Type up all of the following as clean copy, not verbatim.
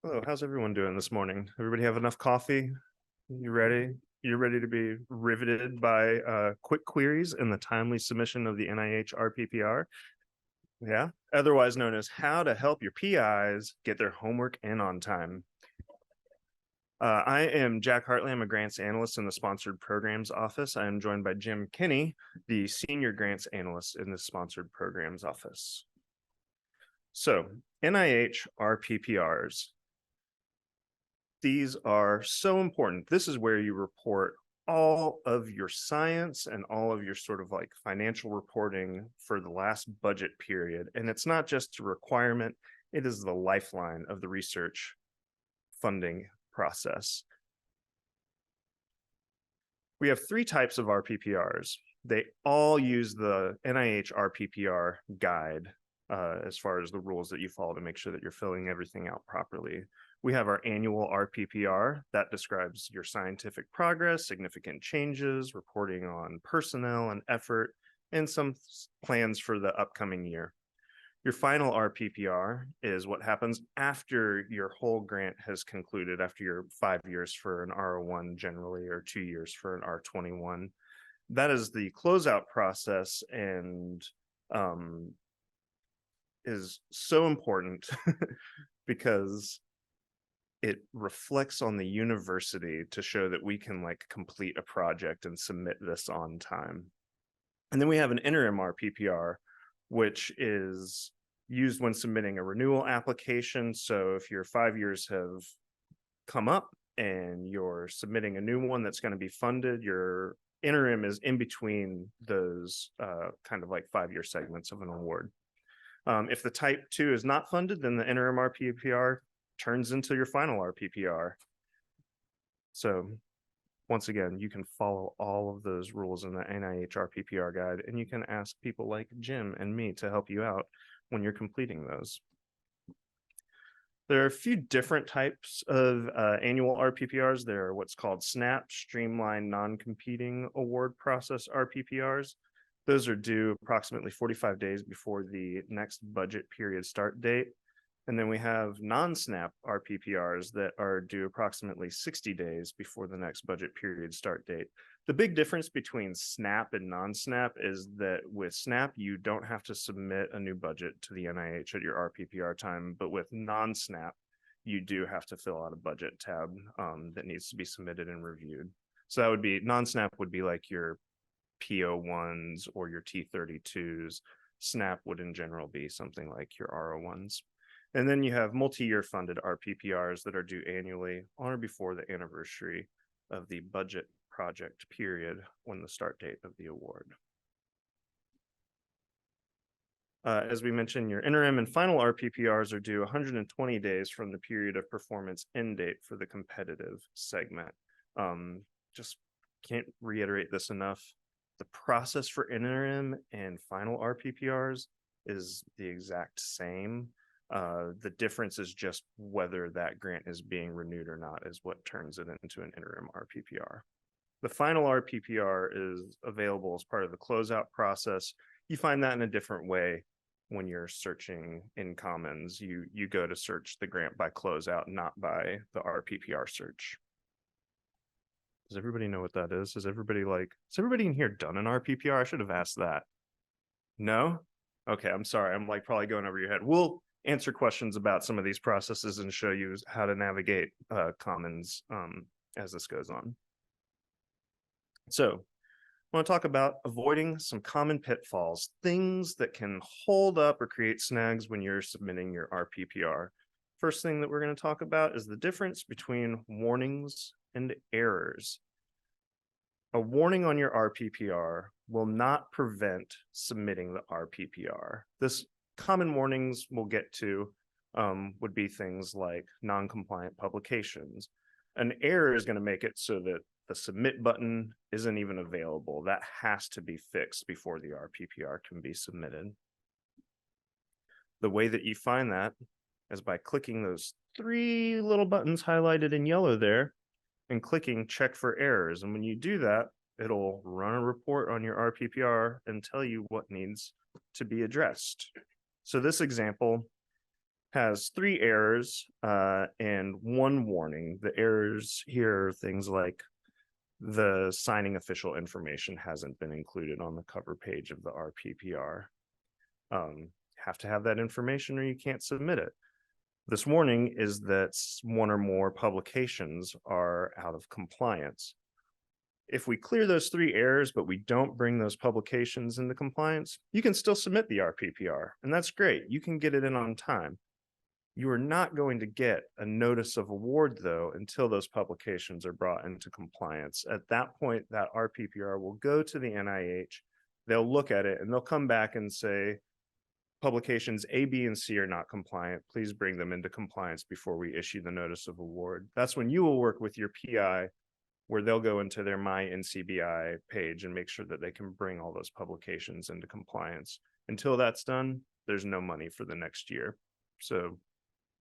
Hello, how's everyone doing this morning? Everybody have enough coffee? You ready? You're ready to be riveted by quick queries and the timely submission of the NIH RPPR? Yeah, otherwise known as how to help your PIs get their homework in on time. I am Jack Hartley. I'm a grants analyst in the sponsored programs office. I am joined by Jim Kinney, the senior grants analyst in the sponsored programs office. So NIH RPPRs. These are so important. This is where you report all of your science and all of your sort of like financial reporting for the last budget period. And it's not just a requirement, it is the lifeline of the research funding process. We have three types of RPPRs. They all use the NIH RPPR guide as far as the rules that you follow to make sure that you're filling everything out properly. We have our annual RPPR that describes your scientific progress, significant changes, reporting on personnel and effort, and some plans for the upcoming year. Your final RPPR is what happens after your whole grant has concluded, after your 5 years for an R01 generally, or 2 years for an R21. That is the closeout process and is so important because it reflects on the university to show that we can like complete a project and submit this on time. And then we have an interim RPPR, which is used when submitting a renewal application. So if your 5 years have come up and you're submitting a new one that's going to be funded, your interim is in between those kind of like 5-year segments of an award. If the type 2 is not funded, then the interim RPPR turns into your final RPPR. So once again, you can follow all of those rules in the NIH RPPR guide, and you can ask people like Jim and me to help you out when you're completing those. There are a few different types of annual RPPRs. There are what's called SNAP, Streamlined Non-Competing Award Process RPPRs. Those are due approximately 45 days before the next budget period start date. And then we have non-SNAP RPPRs that are due approximately 60 days before the next budget period start date. The big difference between SNAP and non-SNAP is that with SNAP, you don't have to submit a new budget to the NIH at your RPPR time, but with non-SNAP, you do have to fill out a budget tab that needs to be submitted and reviewed. So that would be, non-SNAP would be like your PO1s or your T32s. SNAP would in general be something like your R01s. And then you have multi-year funded RPPRs that are due annually on or before the anniversary of the budget project period when the start date of the award. As we mentioned, your interim and final RPPRs are due 120 days from the period of performance end date for the competitive segment. Just can't reiterate this enough. The process for interim and final RPPRs is the exact same. The difference is just whether that grant is being renewed or not is what turns it into an interim RPPR. The final RPPR is available as part of the closeout process. You find that in a different way when you're searching in Commons. You go to search the grant by closeout, not by the RPPR search. Does everybody know what that is? Is everybody in here done an RPPR? I should have asked that. No? Okay, I'm sorry. I'm like probably going over your head. We'll answer questions about some of these processes and show you how to navigate Commons as this goes on. So I want to talk about avoiding some common pitfalls, things that can hold up or create snags when you're submitting your RPPR. First thing that we're going to talk about is the difference between warnings and errors. A warning on your RPPR will not prevent submitting the RPPR. This common warnings we'll get to would be things like non-compliant publications. An error is going to make it so that the submit button isn't even available. That has to be fixed before the RPPR can be submitted. The way that you find that is by clicking those 3 little buttons highlighted in yellow there and clicking check for errors. And when you do that, it'll run a report on your RPPR and tell you what needs to be addressed. So this example has 3 errors and 1 warning. The errors here are things like the signing official information hasn't been included on the cover page of the RPPR. Have to have that information or you can't submit it. This warning is that 1 or more publications are out of compliance. If we clear those 3 errors, but we don't bring those publications into compliance, you can still submit the RPPR, and that's great. You can get it in on time. You are not going to get a notice of award, though, until those publications are brought into compliance. At that point, that RPPR will go to the NIH. They'll look at it, and they'll come back and say, publications A, B, and C are not compliant. Please bring them into compliance before we issue the notice of award. That's when you will work with your PI, where they'll go into their My NCBI page and make sure that they can bring all those publications into compliance. Until that's done, there's no money for the next year. So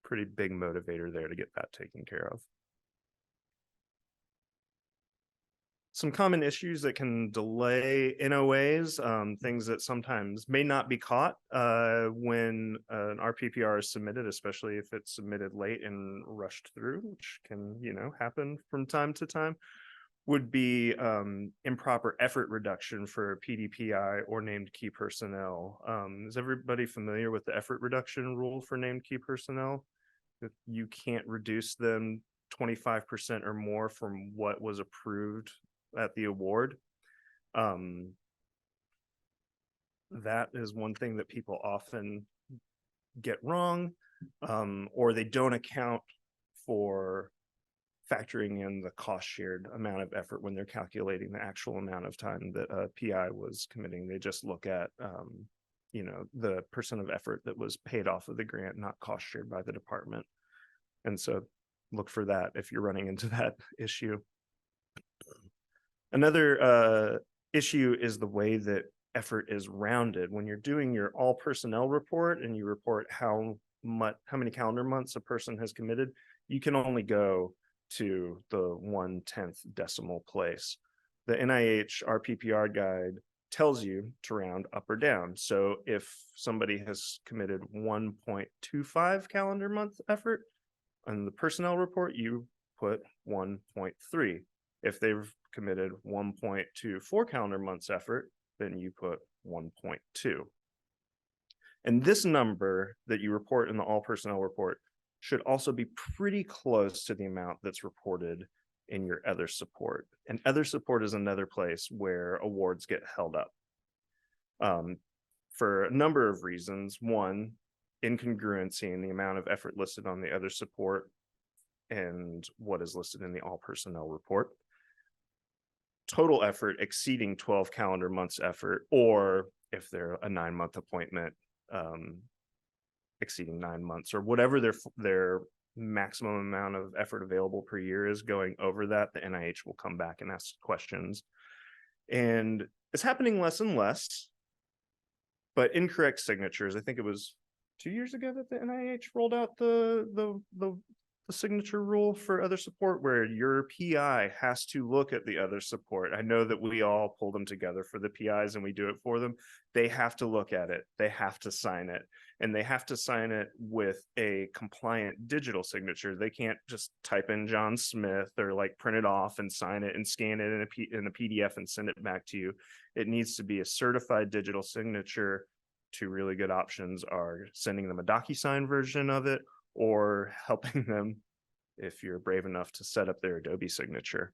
pretty big motivator there to get that taken care of. Some common issues that can delay NOAs, things that sometimes may not be caught when an RPPR is submitted, especially if it's submitted late and rushed through, which can, happen from time to time, would be improper effort reduction for PDPI or named key personnel. Is everybody familiar with the effort reduction rule for named key personnel? That you can't reduce them 25% or more from what was approved at the award. That is one thing that people often get wrong, or they don't account for factoring in the cost shared amount of effort when they're calculating the actual amount of time that a PI was committing. They just look at the percent of effort that was paid off of the grant, not cost shared by the department. And so look for that if you're running into that issue. Another issue is the way that effort is rounded. When you're doing your all personnel report and you report how many calendar months a person has committed, you can only go to the 1/10th decimal place. The NIH RPPR guide tells you to round up or down. So if somebody has committed 1.25 calendar month effort on the personnel report, you put 1.3. If they've committed 1.24 calendar months effort, then you put 1.2. And this number that you report in the all personnel report should also be pretty close to the amount that's reported in your other support. And other support is another place where awards get held up for a number of reasons. One, incongruency in the amount of effort listed on the other support and what is listed in the all personnel report. Total effort exceeding 12 calendar months effort, or if they're a 9-month appointment, exceeding 9 months, or whatever their maximum amount of effort available per year is. Going over that, the NIH will come back and ask questions. And it's happening less and less, but incorrect signatures. I think it was 2 years ago that the NIH rolled out the signature rule for other support, where your PI has to look at the other support. I know that we all pull them together for the PIs and we do it for them. They have to look at it. They have to sign it, and they have to sign it with a compliant digital signature. They can't just type in John Smith or like print it off and sign it and scan it in a PDF and send it back to you. It needs to be a certified digital signature. 2 really good options are sending them a DocuSign version of it, or helping them, if you're brave enough, to set up their Adobe signature.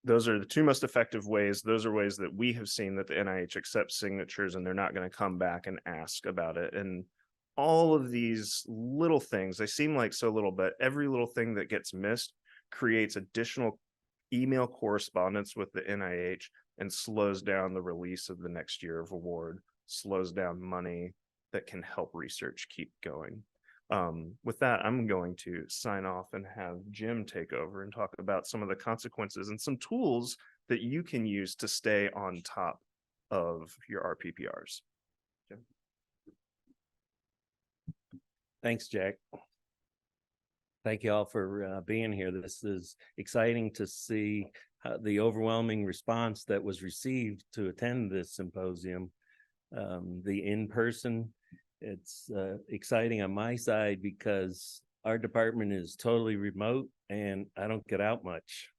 Those are the 2 most effective ways. Those are ways that we have seen that the NIH accepts signatures and they're not going to come back and ask about it. And all of these little things, they seem like so little, but every little thing that gets missed creates additional email correspondence with the NIH and slows down the release of the next year of award, slows down money that can help research keep going. With that, I'm going to sign off and have Jim take over and talk about some of the consequences and some tools that you can use to stay on top of your RPPRs. Jim? Thanks, Jack. Thank you all for being here. This is exciting to see the overwhelming response that was received to attend this symposium. The in-person It's exciting on my side because our department is totally remote and I don't get out much.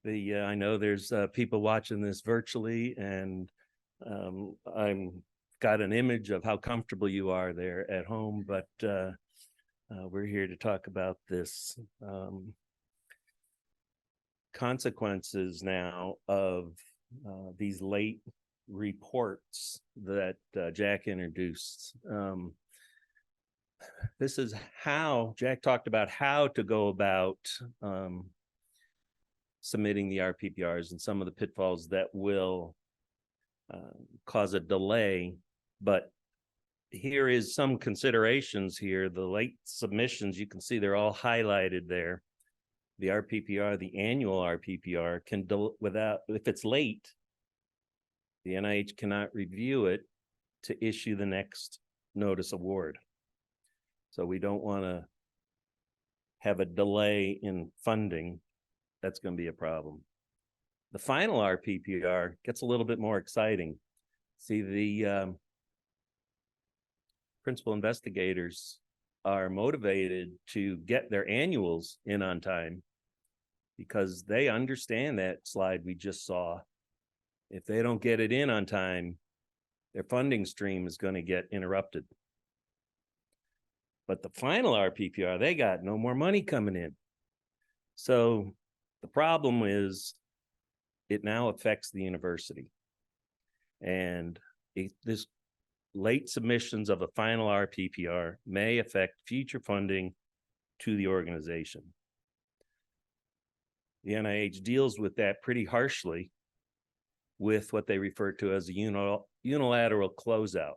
I know there's people watching this virtually, and I'm got an image of how comfortable you are there at home, but we're here to talk about this consequences now of these late reports that Jack introduced. This is how Jack talked about how to go about submitting the RPPRs and some of the pitfalls that will cause a delay. But here is some considerations here. The late submissions, you can see they're all highlighted there. The RPPR, the annual RPPR can, without, if it's late, the NIH cannot review it to issue the next notice award. So we don't want to have a delay in funding. That's going to be a problem. The final RPPR gets a little bit more exciting. See, the principal investigators are motivated to get their annuals in on time because they understand that slide we just saw. If they don't get it in on time, their funding stream is going to get interrupted. But the final RPPR, they got no more money coming in. So the problem is it now affects the university. And this late submissions of a final RPPR may affect future funding to the organization. The NIH deals with that pretty harshly with what they refer to as a unilateral closeout.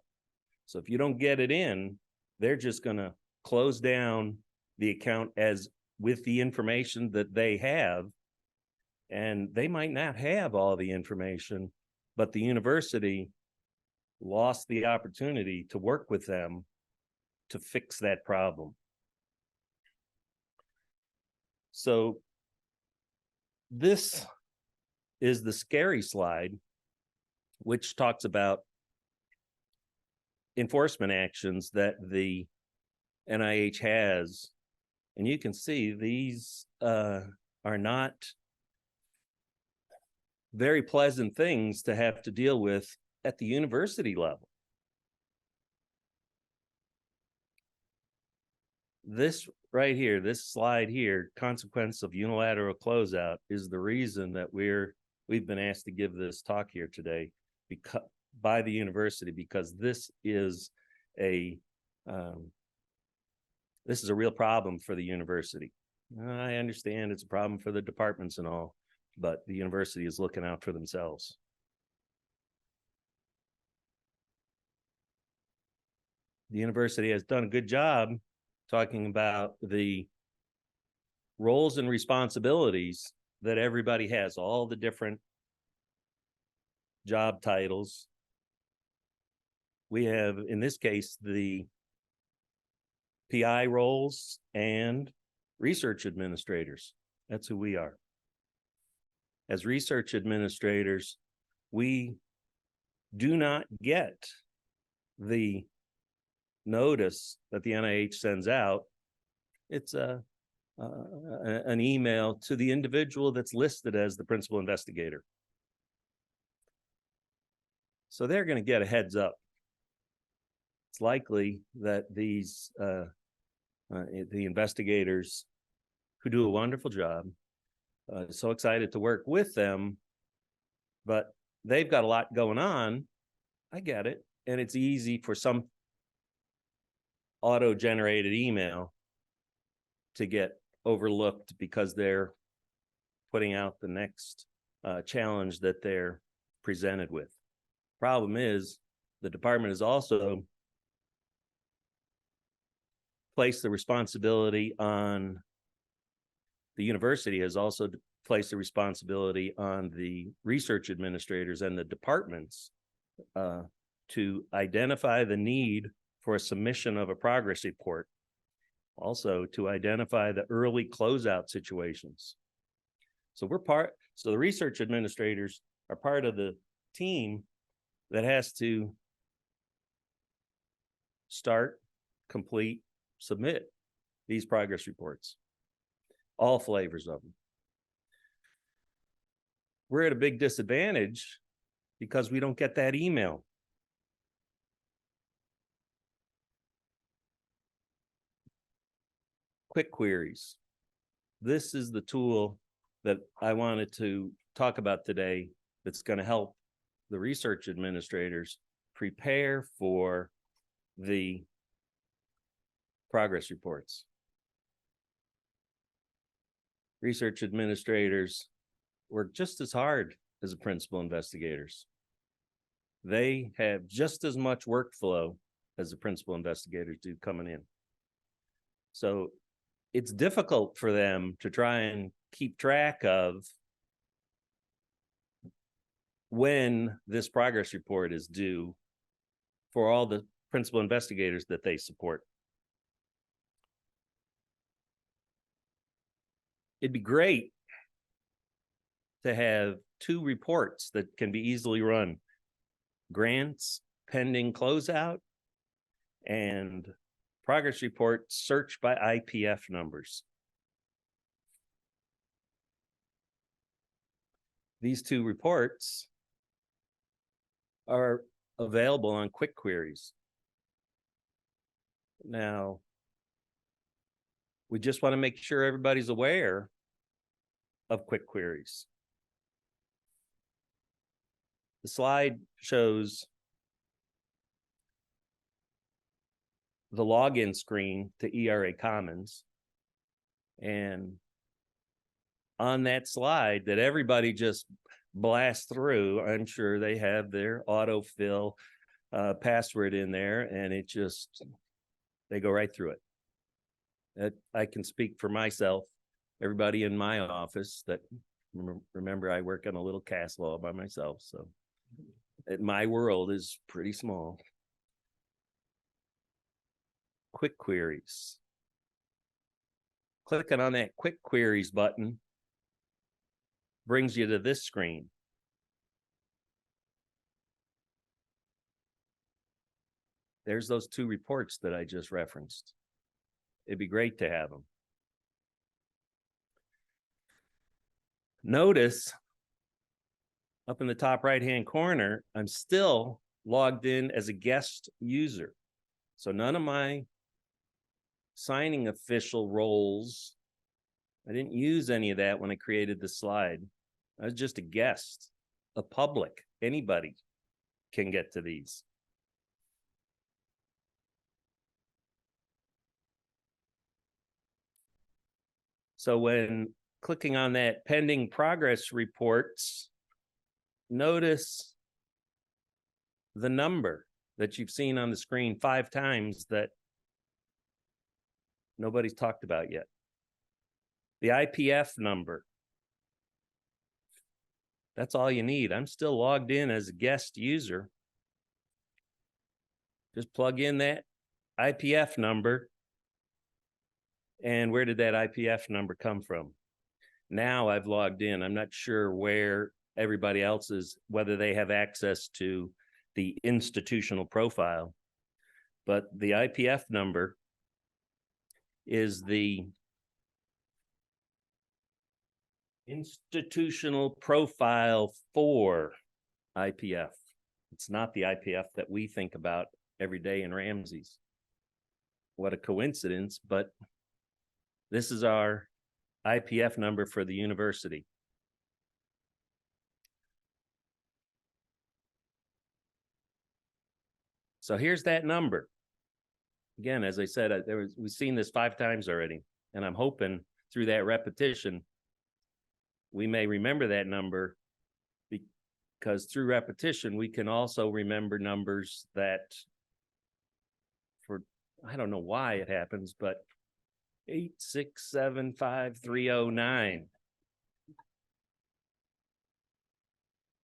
So if you don't get it in, they're just going to close down the account as with the information that they have. And they might not have all the information, but the university lost the opportunity to work with them to fix that problem. So this is the scary slide, which talks about enforcement actions that the NIH has. And you can see these are not very pleasant things to have to deal with at the university level. This right here, this slide here, consequence of unilateral closeout, is the reason that we've been asked to give this talk here today by the university, because this is a real problem for the university. I understand it's a problem for the departments and all, but the university is looking out for themselves. The university has done a good job talking about the roles and responsibilities that everybody has, all the different job titles. We have, in this case, the PI roles and research administrators. That's who we are. As research administrators, we do not get the notice that the NIH sends out. It's an email to the individual that's listed as the principal investigator. So they're going to get a heads up. It's likely that these the investigators, who do a wonderful job, so excited to work with them, but they've got a lot going on. I get it. And it's easy for some auto-generated email to get overlooked because they're putting out the next challenge that they're presented with. Problem is, the department has also placed the responsibility on, the university has also placed the responsibility on the research administrators and the departments to identify the need for a submission of a progress report. Also to identify the early closeout situations. So the research administrators are part of the team that has to start, complete, submit these progress reports. All flavors of them. We're at a big disadvantage because we don't get that email. Quick queries. This is the tool that I wanted to talk about today that's going to help the research administrators prepare for the progress reports. Research administrators work just as hard as the principal investigators. They have just as much workflow as the principal investigators do coming in. So it's difficult for them to try and keep track of when this progress report is due for all the principal investigators that they support. It'd be great to have two reports that can be easily run: grants pending closeout and progress report search by IPF numbers. These two reports are available on quick queries. Now, we just want to make sure everybody's aware of quick queries. The slide shows the login screen to ERA Commons. And on that slide that everybody just blasts through, I'm sure they have their autofill password in there, and it just, they go right through it. I can speak for myself, everybody in my office that, remember I work on a little castle all by myself, so my world is pretty small. Quick queries. Clicking on that quick queries button brings you to this screen. There's those two reports that I just referenced. It'd be great to have them. Notice up in the top right-hand corner, I'm still logged in as a guest user. So none of my signing official roles, I didn't use any of that when I created the slide. I was just a guest, a public. Anybody can get to these. So when clicking on that pending progress reports, notice the number that you've seen on the screen 5 times that nobody's talked about yet. The IPF number. That's all you need. I'm still logged in as a guest user. Just plug in that IPF number. And where did that IPF number come from? Now I've logged in. I'm not sure where everybody else is, whether they have access to the institutional profile, but the IPF number is the institutional profile for IPF. It's not the IPF that we think about every day in Ramsey's. What a coincidence, but this is our IPF number for the university. So here's that number. Again, as I said, we've seen this 5 times already, and I'm hoping through that repetition, we may remember that number, because through repetition, we can also remember numbers that, for, I don't know why it happens, but 8675309.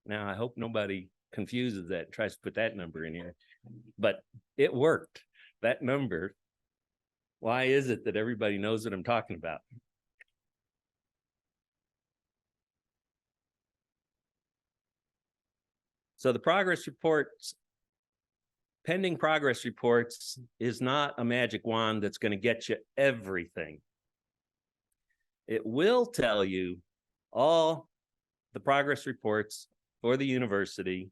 Now, I hope nobody confuses that, tries to put that number in here, but it worked. That number, why is it that everybody knows what I'm talking about? So the progress reports pending progress reports is not a magic wand that's going to get you everything. It will tell you all the progress reports for the university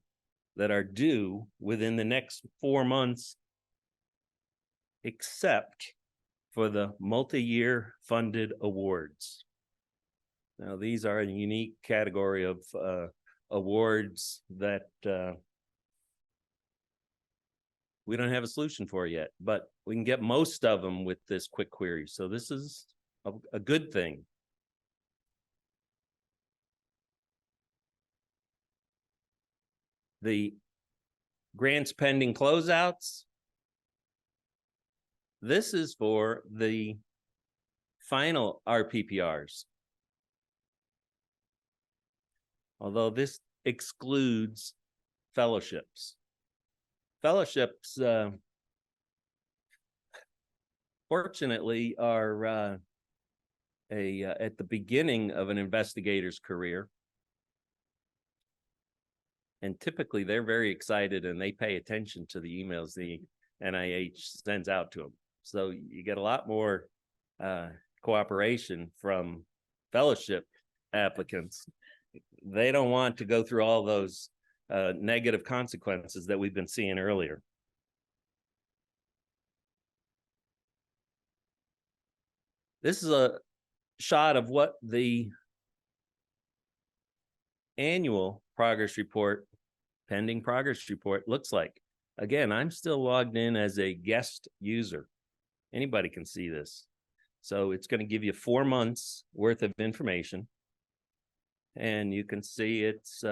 that are due within the next 4 months, except for the multi-year funded awards. Now, these are a unique category of awards that we don't have a solution for yet, but we can get most of them with this quick query. So this is a good thing. The grants pending closeouts. This is for the final RPPRs. Although this excludes fellowships. Fellowships, fortunately, are at the beginning of an investigator's career. And typically they're very excited and they pay attention to the emails the NIH sends out to them. So you get a lot more cooperation from fellowship applicants. They don't want to go through all those negative consequences that we've been seeing earlier. This is a shot of what the annual progress report, pending progress report, looks like. Again, I'm still logged in as a guest user. Anybody can see this. So it's going to give you 4 months worth of information. And you can see it's,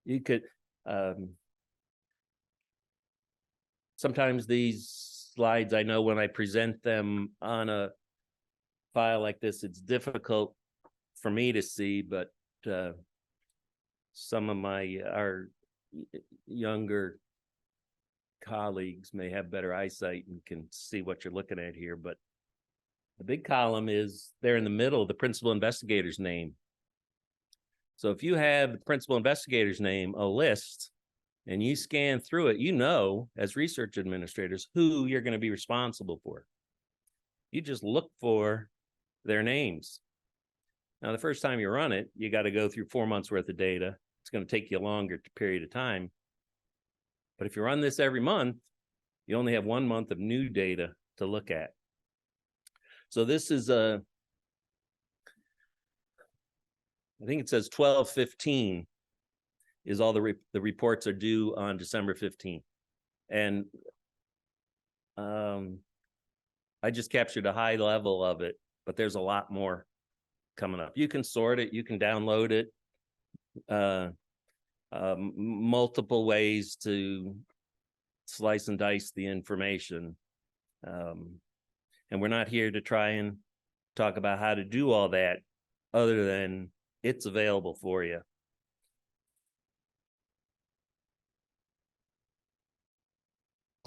you could, sometimes these slides, I know when I present them on a file like this, it's difficult for me to see, but some of our younger colleagues may have better eyesight and can see what you're looking at here. But the big column is there in the middle, the principal investigator's name. So if you have the principal investigator's name, a list, and you scan through it, you know, as research administrators, who you're going to be responsible for. You just look for their names. Now, the first time you run it, you got to go through 4 months worth of data. It's going to take you a longer period of time. But if you run this every month, you only have 1 month of new data to look at. So this is I think it says 12/15 is all the reports are due on December 15th. And I just captured a high level of it, but there's a lot more coming up. You can sort it, you can download it, multiple ways to slice and dice the information. And we're not here to try and talk about how to do all that, other than it's available for you.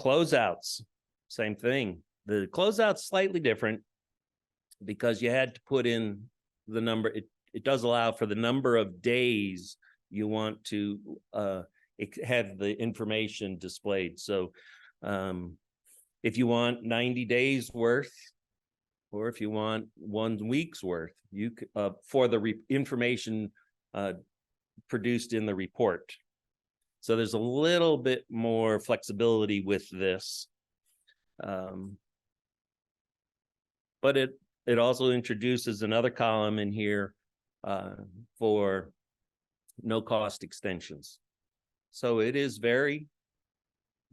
Closeouts, same thing. The closeout's slightly different because you had to put in the number. It does allow for the number of days you want to have the information displayed. So if you want 90 days worth, or if you want 1 week's worth, you for the information produced in the report. So there's a little bit more flexibility with this. But it also introduces another column in here for no cost extensions. So it is the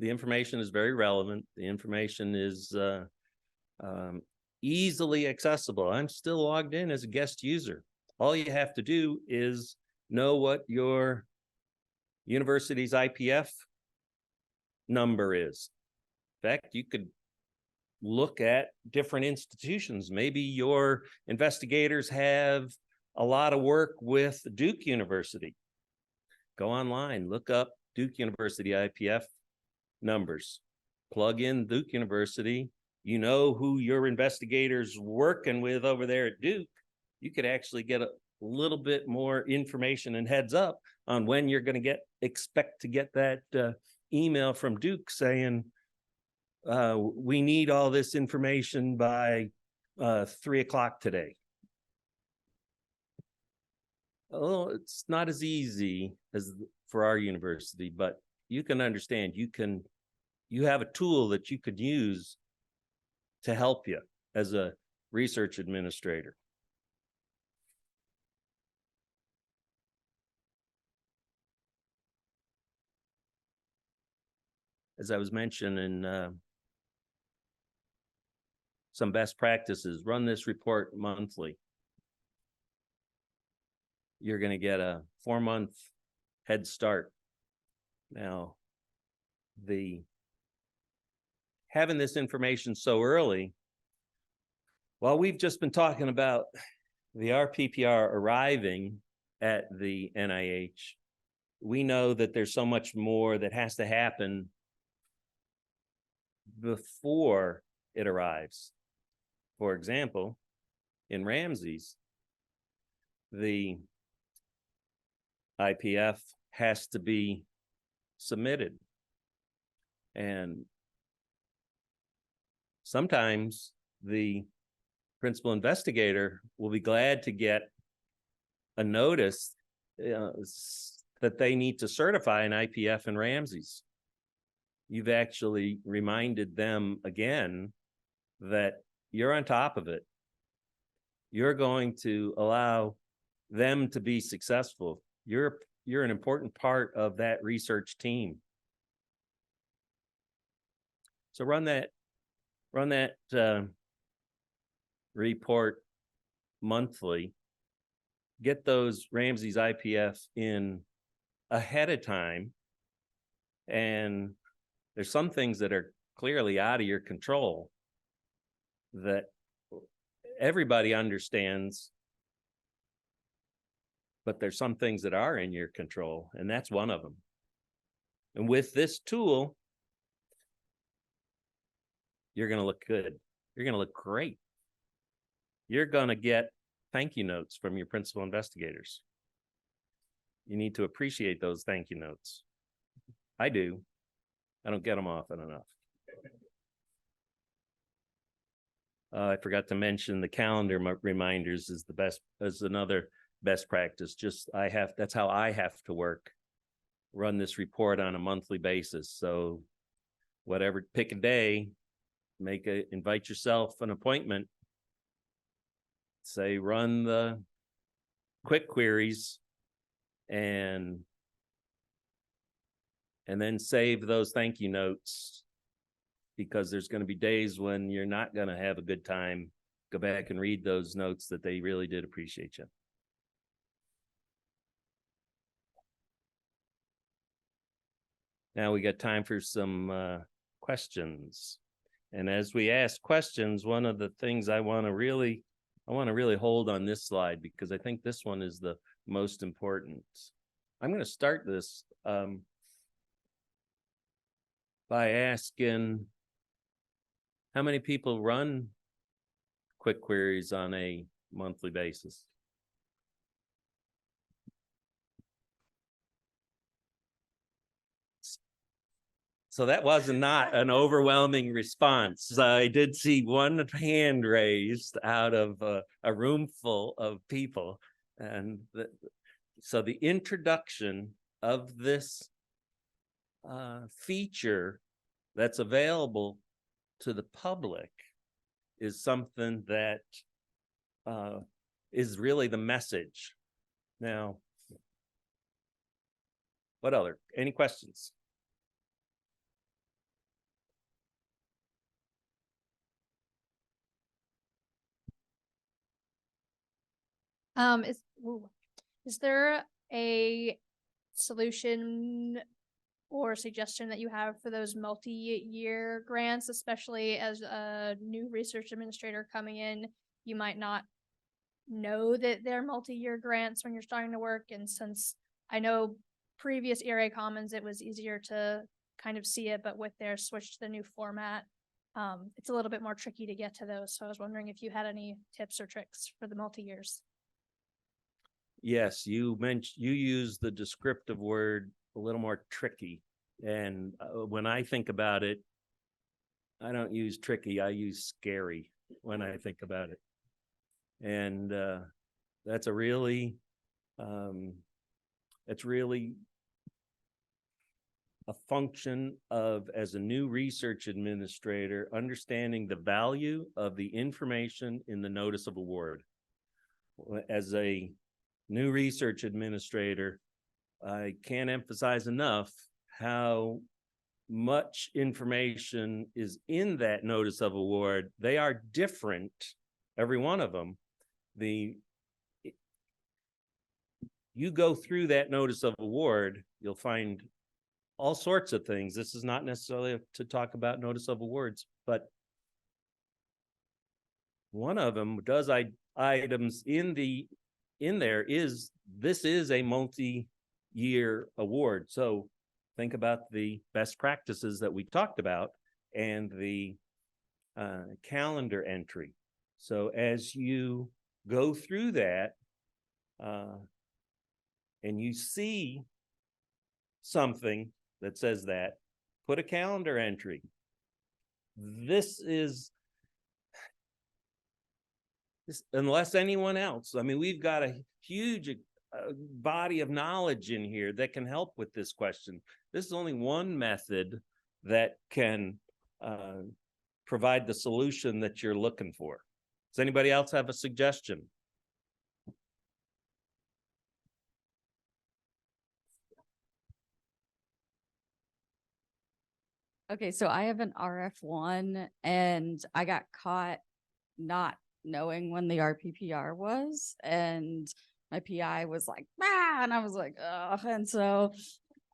information is very relevant. The information is easily accessible. I'm still logged in as a guest user. All you have to do is know what your university's IPF number is. In fact, you could look at different institutions. Maybe your investigators have a lot of work with Duke University. Go online, look up Duke University IPF numbers, plug in Duke University. You know who your investigators working with over there at Duke. You could actually get little bit more information and heads up on when you're going to expect to get that email from Duke saying, we need all this information by 3:00 today. Oh, it's not as easy as for our university, but you can understand, you have a tool that you could use to help you as a research administrator. As I was mentioning, some best practices, run this report monthly. You're going to get a 4-month head start. Now, having this information so early, while we've just been talking about the RPPR arriving at the NIH, we know that there's so much more that has to happen before it arrives. For example, in Ramsey's, the IPF has to be submitted. And sometimes the principal investigator will be glad to get a notice that they need to certify an IPF in Ramsey's. You've actually reminded them again that you're on top of it. You're going to allow them to be successful. You're an important part of that research team. So run that report monthly. Get those Ramsey's IPF in ahead of time. And there's some things that are clearly out of your control that everybody understands, but there's some things that are in your control, and that's one of them. And with this tool, you're going to look good. You're going to look great. You're going to get thank you notes from your principal investigators. You need to appreciate those thank you notes. I do. I don't get them often enough. I forgot to mention the calendar reminders is another best practice. That's how I have to work. Run this report on a monthly basis. So whatever, pick a day, invite yourself an appointment. Say, run the quick queries and then save those thank you notes, because there's going to be days when you're not going to have a good time. Go back and read those notes that they really did appreciate you. Now we got time for some questions. And as we ask questions, one of the things I want to really hold on this slide, because I think this one is the most important. I'm going to start this by asking, how many people run quick queries on a monthly basis? So that was not an overwhelming response. I did see one hand raised out of a room full of people. And so the introduction of this feature that's available to the public is something that is really the message. Now, any questions? Is there a solution or suggestion that you have for those multi-year grants, especially as a new research administrator coming in? You might not know that they're multi-year grants when you're starting to work, and since I know previous ERA Commons, it was easier to kind of see it, but with their switch to the new format, it's a little bit more tricky to get to those. So I was wondering if you had any tips or tricks for the multi-years. Yes, you use the descriptive word a little more tricky. And when I think about it, I don't use tricky, I use scary when I think about it. And that's a really, it's really a function of, as a new research administrator, understanding the value of the information in the notice of award. As a new research administrator, I can't emphasize enough how much information is in that notice of award. They are different, every one of them. You go through that notice of award, you'll find all sorts of things. This is not necessarily to talk about notice of awards, but one of them does items in there is, this is a multi-year award. So think about the best practices that we talked about and the calendar entry. So as you go through that and you see something that says that, put a calendar entry. This, unless anyone else, I mean, we've got a huge body of knowledge in here that can help with this question. This is only one method that can provide the solution that you're looking for. Does anybody else have a suggestion? Okay, so I have an RF1 and I got caught not knowing when the RPPR was, and my PI was like, ah, and I was like, oh. And so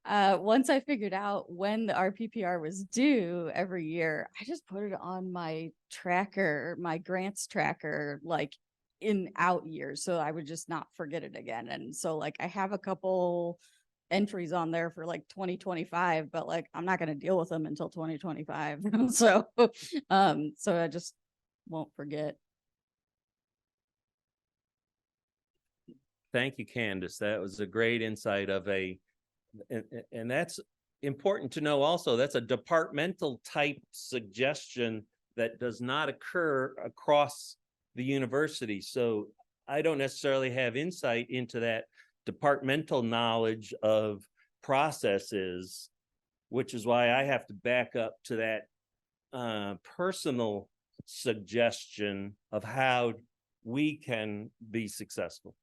once I figured out when the RPPR was due every year, I just put it on my tracker, my grants tracker, like in out years. So I would just not forget it again. And so like I have a couple entries on there for like 2025, but like I'm not going to deal with them until 2025. So so I just won't forget. Thank you, Candace. That was a great insight of and that's important to know also. That's a departmental type suggestion that does not occur across the university. So I don't necessarily have insight into that departmental knowledge of processes, which is why I have to back up to that personal suggestion of how we can be successful.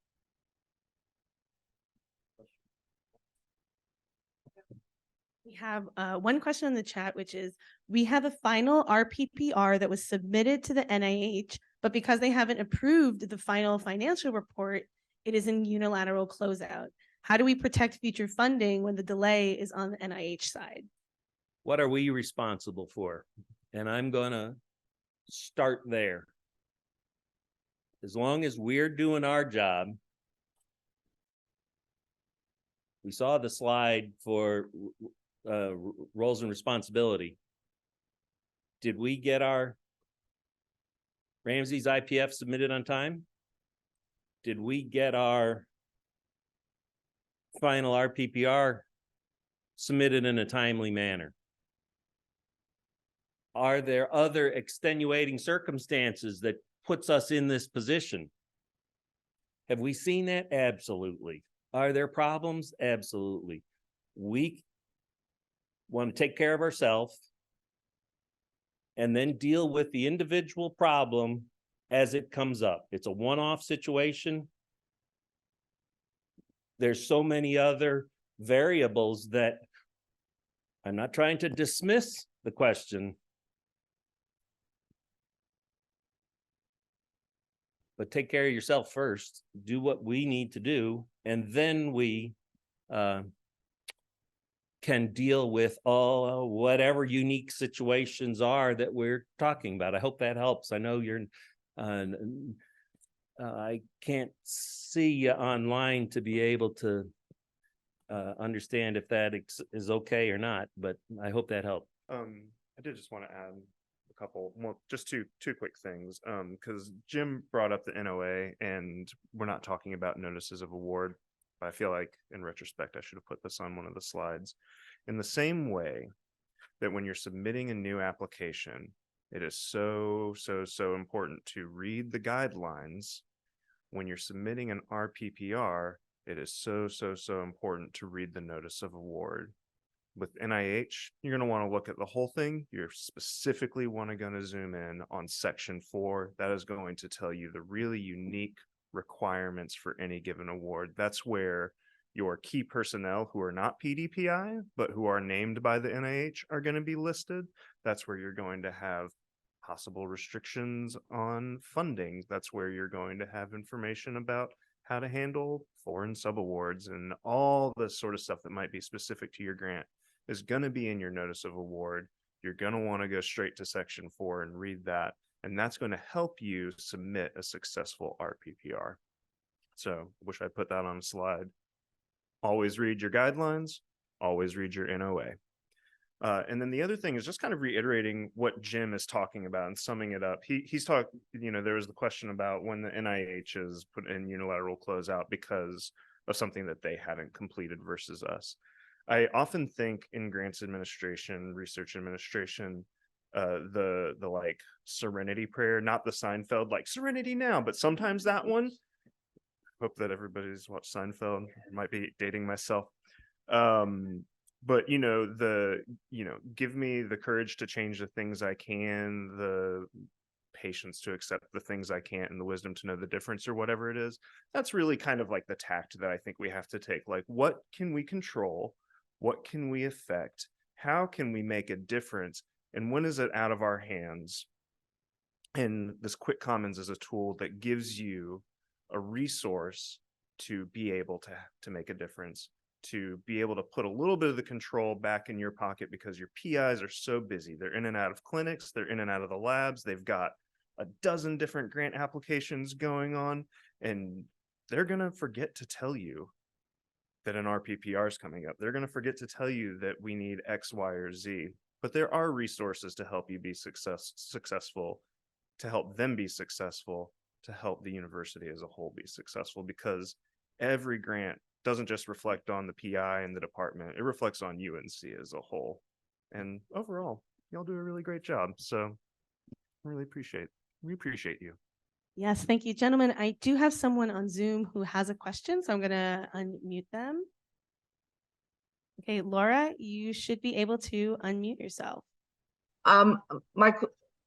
We have one question in the chat, which is, we have a final RPPR that was submitted to the NIH, but because they haven't approved the final financial report, it is in unilateral closeout. How do we protect future funding when the delay is on the NIH side? What are we responsible for? And I'm going to start there. As long as we're doing our job, we saw the slide for roles and responsibility. Did we get our Ramsey's IPF submitted on time? Did we get our final RPPR submitted in a timely manner? Are there other extenuating circumstances that puts us in this position? Have we seen that? Absolutely. Are there problems? Absolutely. We want to take care of ourselves and then deal with the individual problem as it comes up. It's a one-off situation. There's so many other variables that I'm not trying to dismiss the question, but take care of yourself first. Do what we need to do, and then we can deal with all whatever unique situations are that we're talking about. I hope that helps. I know you're I can't see you online to be able to understand if that is okay or not, but I hope that helped. I did just want to add a couple more, just two quick things. Because Jim brought up the NOA, and we're not talking about notices of award, but I feel like in retrospect, I should have put this on one of the slides. In the same way that when you're submitting a new application, it is so important to read the guidelines. When you're submitting an RPPR, it is so important to read the notice of award. With NIH, you're going to want to look at the whole thing. You're specifically going to zoom in on section 4. That is going to tell you the really unique requirements for any given award. That's where your key personnel who are not PDPI, but who are named by the NIH are going to be listed. That's where you're going to have possible restrictions on funding. That's where you're going to have information about how to handle foreign subawards, and all the sort of stuff that might be specific to your grant is going to be in your notice of award. You're going to want to go straight to section 4 and read that, and that's going to help you submit a successful RPPR. So wish I put that on a slide. Always read your guidelines, always read your NOA. And then the other thing is just kind of reiterating what Jim is talking about and summing it up. He's talked, there was the question about when the NIH is put in unilateral closeout because of something that they hadn't completed versus us. I often think in grants administration, research administration, the like serenity prayer, not the Seinfeld, like serenity now, but sometimes that one. Hope that everybody's watched Seinfeld. I might be dating myself. But give me the courage to change the things I can, the patience to accept the things I can't, and the wisdom to know the difference, or whatever it is. That's really kind of like the tact that I think we have to take. Like, what can we control? What can we affect? How can we make a difference? And when is it out of our hands? And this Quick Commons is a tool that gives you a resource to be able to make a difference, to be able to put a little bit of the control back in your pocket, because your PIs are so busy. They're in and out of clinics, they're in and out of the labs, they've got a dozen different grant applications going on, and they're going to forget to tell you that an RPPR is coming up. They're going to forget to tell you that we need X, Y, or Z. But there are resources to help you be successful, to help them be successful, to help the university as a whole be successful, because every grant doesn't just reflect on the PI and the department, it reflects on UNC as a whole. And overall, y'all do a really great job. So we appreciate you. Yes, thank you, gentlemen. I do have someone on Zoom who has a question, so I'm going to unmute them. Okay, Laura, you should be able to unmute yourself. My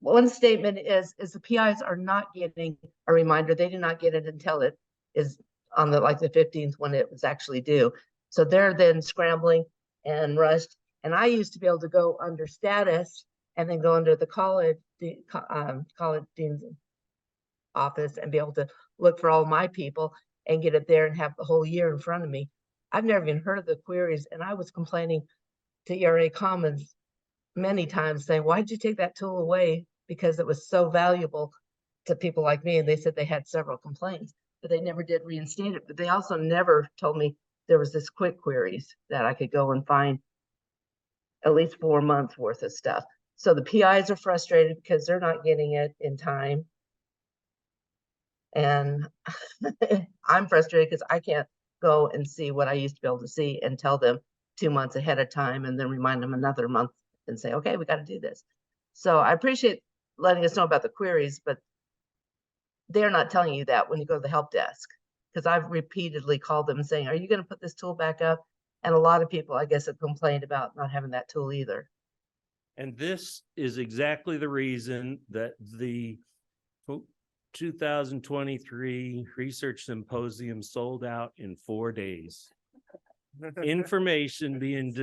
one statement is the PIs are not getting a reminder. They do not get it until it is on the 15th when it was actually due. So they're then scrambling and rushed. And I used to be able to go under status and then go under the college dean's office and be able to look for all my people and get it there and have the whole year in front of me. I've never even heard of the queries, and I was complaining to ERA Commons many times saying, why did you take that tool away? Because it was so valuable to people like me. And they said they had several complaints, but they never did reinstate it. But they also never told me there was this quick queries that I could go and find at least 4 months worth of stuff. So the PIs are frustrated because they're not getting it in time. And I'm frustrated because I can't go and see what I used to be able to see and tell them 2 months ahead of time and then remind them another month and say, okay, we got to do this. So I appreciate letting us know about the queries, but they're not telling you that when you go to the help desk, because I've repeatedly called them saying, are you going to put this tool back up? And a lot of people, I guess, have complained about not having that tool either. And this is exactly the reason that the 2023 Research Symposium sold out in 4 days. Information being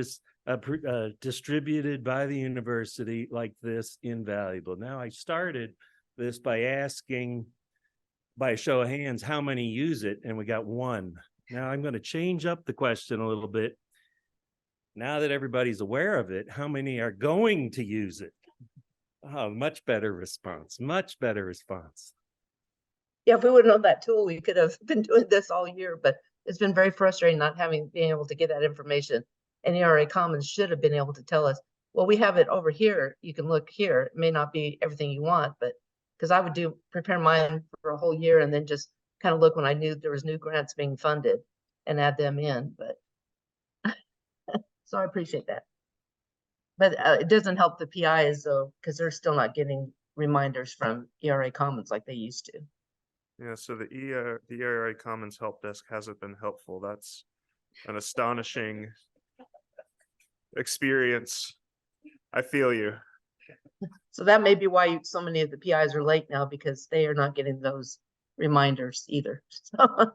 distributed by the university like this, invaluable. Now, I started this by asking, by a show of hands, how many use it, and we got 1. Now I'm going to change up the question a little bit. Now that everybody's aware of it, how many are going to use it? Oh, much better response, much better response. Yeah, if we would have known that tool, we could have been doing this all year, but it's been very frustrating not being able to get that information. And ERA Commons should have been able to tell us well, we have it over here. You can look here. It may not be everything you want, but because I would prepare mine for a whole year and then just kind of look when I knew there was new grants being funded and add them in. But so I appreciate that. But it doesn't help the PIs though, because they're still not getting reminders from ERA Commons like they used to. Yeah, so the ERA Commons help desk hasn't been helpful. That's an astonishing experience. I feel you. So that may be why so many of the PIs are late now, because they are not getting those reminders either. So,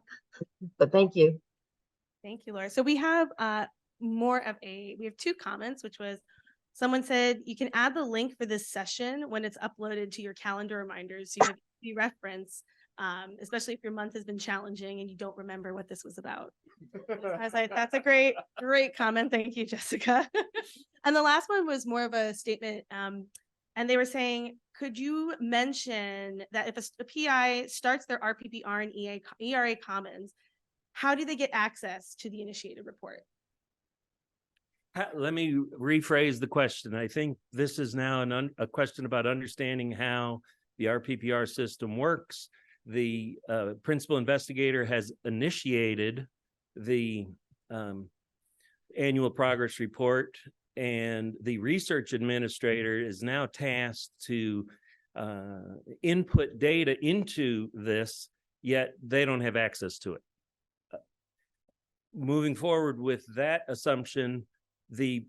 but thank you. Thank you, Laura. So we have we have two comments, which was someone said you can add the link for this session when it's uploaded to your calendar reminders. So you have the reference, especially if your month has been challenging and you don't remember what this was about. I was like, that's a great comment. Thank you, Jessica. And the last one was more of a statement. And they were saying, could you mention that if a PI starts their RPPR and ERA Commons, how do they get access to the initiated report? Let me rephrase the question. I think this is now a question about understanding how the RPPR system works. The principal investigator has initiated the annual progress report, and the research administrator is now tasked to input data into this, yet they don't have access to it. Moving forward with that assumption, the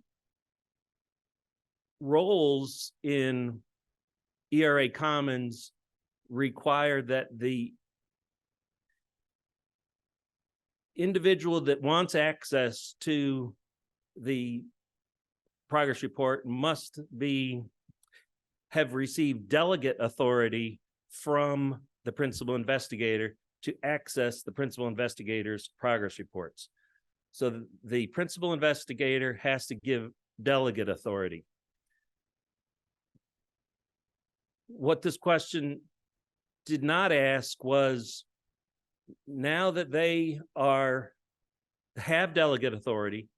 roles in ERA Commons require that the individual that wants access to the progress report must have received delegate authority from the principal investigator to access the principal investigator's progress reports. So the principal investigator has to give delegate authority. What this question did not ask was, now that they have delegate authority,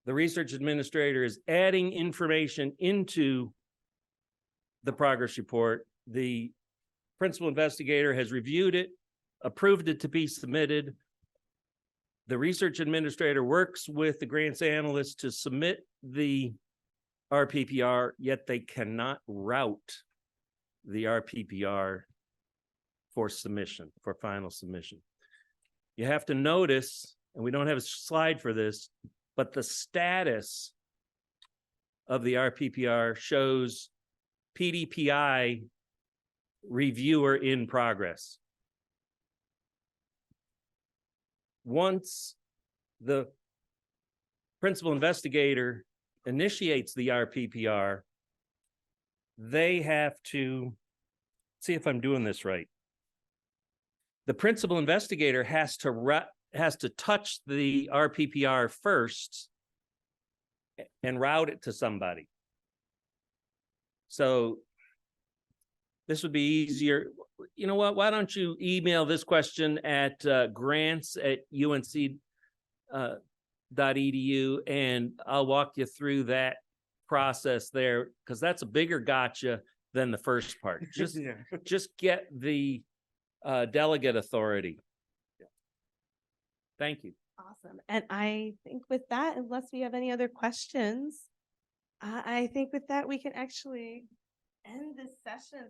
the research administrator is adding information into the progress report. The principal investigator has reviewed it, approved it to be submitted. The research administrator works with the grants analyst to submit the RPPR, yet they cannot route the RPPR for submission, for final submission. You have to notice, and we don't have a slide for this, but the status of the RPPR shows PDPI reviewer in progress. Once the principal investigator initiates the RPPR, they have to see if I'm doing this right. The principal investigator has to touch the RPPR first and route it to somebody. So this would be easier. You know what? Why don't you email this question at grants@unc.edu, and I'll walk you through that process there, because that's a bigger gotcha than the first part. Just Yeah. just get the delegate authority. Thank you. Awesome. And I think with that, unless we have any other questions, I think with that, we can actually end this session.